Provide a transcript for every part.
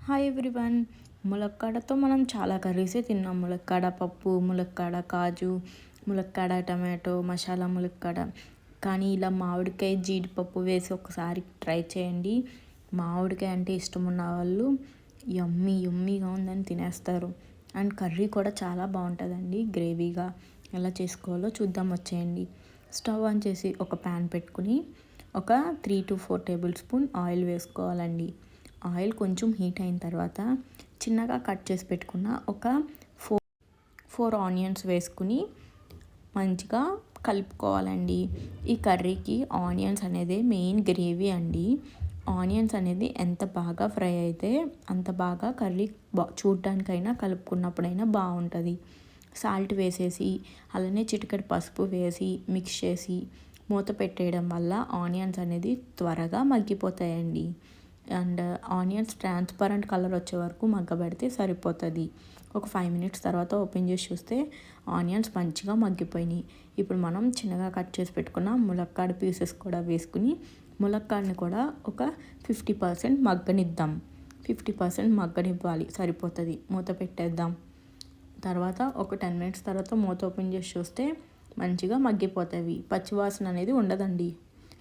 Hi everyone. ములక్కాడతో మనం చాలా కర్రీసే తిన్నాం. ములక్కాడ పప్పు, ములక్కాడ కాజు, ములక్కాడ టమాటో, మసాలా ములక్కాడ. కానీ ఇలా మామిడికాయ జీడిపప్పు వేసి ఒకసారి ట్రై చేయండి. మామిడికాయ అంటే ఇష్టం ఉన్న వాళ్ళు యమ్మీగా ఉందని తినేస్తారు. అండ్ కర్రీ కూడా చాలా బాగుంటుందండి, గ్రేవీగా. ఎలా చేసుకోవాలో చూద్దాం, వచ్చేయండి. స్టవ్ ఆన్ చేసి ఒక ప్యాన్ పెట్టుకుని ఒక 3 to 4 టేబుల్ స్పూన్ ఆయిల్ వేసుకోవాలండి. ఆయిల్ కొంచెం హీట్ అయిన తర్వాత చిన్నగా కట్ చేసి పెట్టుకున్న ఒక 4 ఆనియన్స్ వేసుకుని మంచిగా కలుపుకోవాలండి. ఈ కర్రీకి ఆనియన్స్ అనేది మెయిన్ గ్రేవీ అండి. ఆనియన్స్ అనేది ఎంత బాగా ఫ్రై అయితే అంత బాగా కర్రీ చూడడానికైనా కలుపుకున్నప్పుడైనా బాగుంటుంది. సాల్ట్ వేసేసి అలానే చిటికెడు పసుపు వేసి మిక్స్ చేసి మూత పెట్టేయడం వల్ల ఆనియన్స్ అనేది త్వరగా మగ్గిపోతాయండి. అండ్ ఆనియన్స్ ట్రాన్స్పరెంట్ కలర్ వచ్చే వరకు మగ్గబెడితే సరిపోతుంది. ఒక 5 minutes తర్వాత ఓపెన్ చేసి చూస్తే ఆనియన్స్ మంచిగా మగ్గిపోయినాయి. ఇప్పుడు మనం చిన్నగా కట్ చేసి పెట్టుకున్న ములక్కాడ పీసెస్ కూడా వేసుకుని ములక్కాడని కూడా ఒక 50% మగ్గనిద్దాం. 50% మగ్గనివ్వాలి, సరిపోతుంది. మూత పెట్టేద్దాం. తర్వాత ఒక 10 minutes తర్వాత మూత ఓపెన్ చేసి చూస్తే మంచిగా మగ్గిపోతాయి. పచ్చివాసన అనేది ఉండదండి.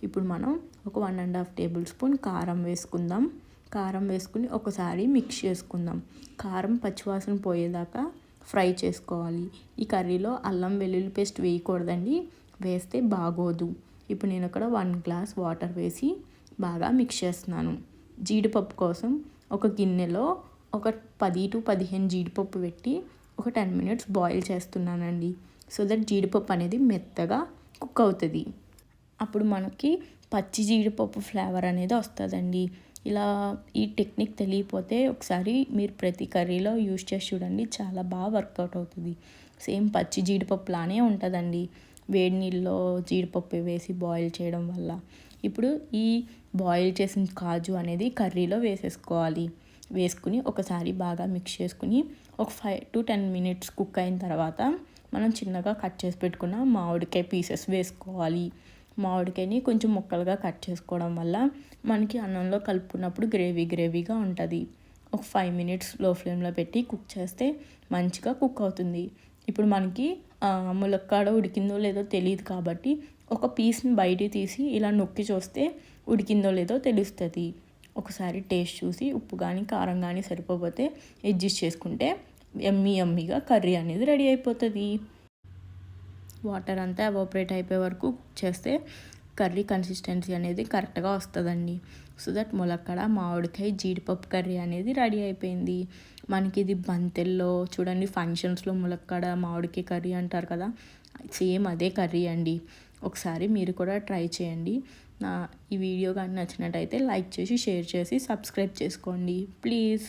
ఇప్పుడు మనం ఒక 1.5 టేబుల్ స్పూన్ కారం వేసుకుందాం. కారం వేసుకుని ఒకసారి మిక్స్ చేసుకుందాం. కారం పచ్చివాసన పోయేదాకా ఫ్రై చేసుకోవాలి. ఈ కర్రీలో అల్లం వెల్లుల్లి పేస్ట్ వేయకూడదండి, వేస్తే బాగోదు. ఇప్పుడు నేను అక్కడ 1 గ్లాస్ వాటర్ వేసి బాగా మిక్స్ చేస్తున్నాను. జీడిపప్పు కోసం ఒక గిన్నెలో ఒక 10 to 15 జీడిపప్పు పెట్టి ఒక 10 minutes బాయిల్ చేస్తున్నానండి. సో దట్ జీడిపప్పు అనేది మెత్తగా కుక్ అవుతుంది. అప్పుడు మనకి పచ్చి జీడిపప్పు ఫ్లేవర్ అనేది వస్తుందండి. ఇలా ఈ టెక్నిక్ తెలియకపోతే ఒకసారి మీరు ప్రతి కర్రీలో యూజ్ చేసి చూడండి, చాలా బాగా వర్కౌట్ అవుతుంది. సేమ్ పచ్చి జీడిపప్పు లానే ఉంటుందండి, వేడి నీళ్ళలో జీడిపప్పు వేసి బాయిల్ చేయడం వల్ల. ఇప్పుడు ఈ బాయిల్ చేసిన కాజు అనేది కర్రీలో వేసేసుకోవాలి. వేసుకుని ఒకసారి బాగా మిక్స్ చేసుకుని ఒక 5 to 10 minutes కుక్ అయిన తర్వాత మనం చిన్నగా కట్ చేసి పెట్టుకున్న మామిడికాయ పీసెస్ వేసుకోవాలి. మామిడికాయని కొంచెం ముక్కలుగా కట్ చేసుకోవడం వల్ల మనకి అన్నంలో కలుపుకున్నప్పుడు గ్రేవీగా ఉంటుంది. ఒక 5 minutes లో ఫ్లేమ్లో పెట్టి కుక్ చేస్తే మంచిగా కుక్ అవుతుంది. ఇప్పుడు మనకి ములక్కాడ ఉడికిందో లేదో తెలియదు కాబట్టి ఒక పీస్ని బయటికి తీసి ఇలా నొక్కి చూస్తే ఉడికిందో లేదో తెలుస్తుంది. ఒకసారి టేస్ట్ చూసి ఉప్పు కానీ కారం కానీ సరిపోతే అడ్జస్ట్ చేసుకుంటే యమ్మీగా కర్రీ అనేది రెడీ అయిపోతుంది. వాటర్ అంతా ఎవాపరేట్ అయిపోయే వరకు కుక్ చేస్తే కర్రీ కన్సిస్టెన్సీ అనేది కరెక్ట్గా వస్తుందండి. సో దట్ ములక్కాడ మామిడికాయ జీడిపప్పు కర్రీ అనేది రెడీ అయిపోయింది. మనకి ఇది బంతెల్లో చూడండి, ఫంక్షన్స్లో ములక్కాడ మామిడికాయ కర్రీ అంటారు కదా, సేమ్ అదే కర్రీ అండి. ఒకసారి మీరు కూడా ట్రై చేయండి. ఈ వీడియో కానీ నచ్చినట్టయితే లైక్ చేసి షేర్ చేసి సబ్స్క్రైబ్ చేసుకోండి ప్లీజ్.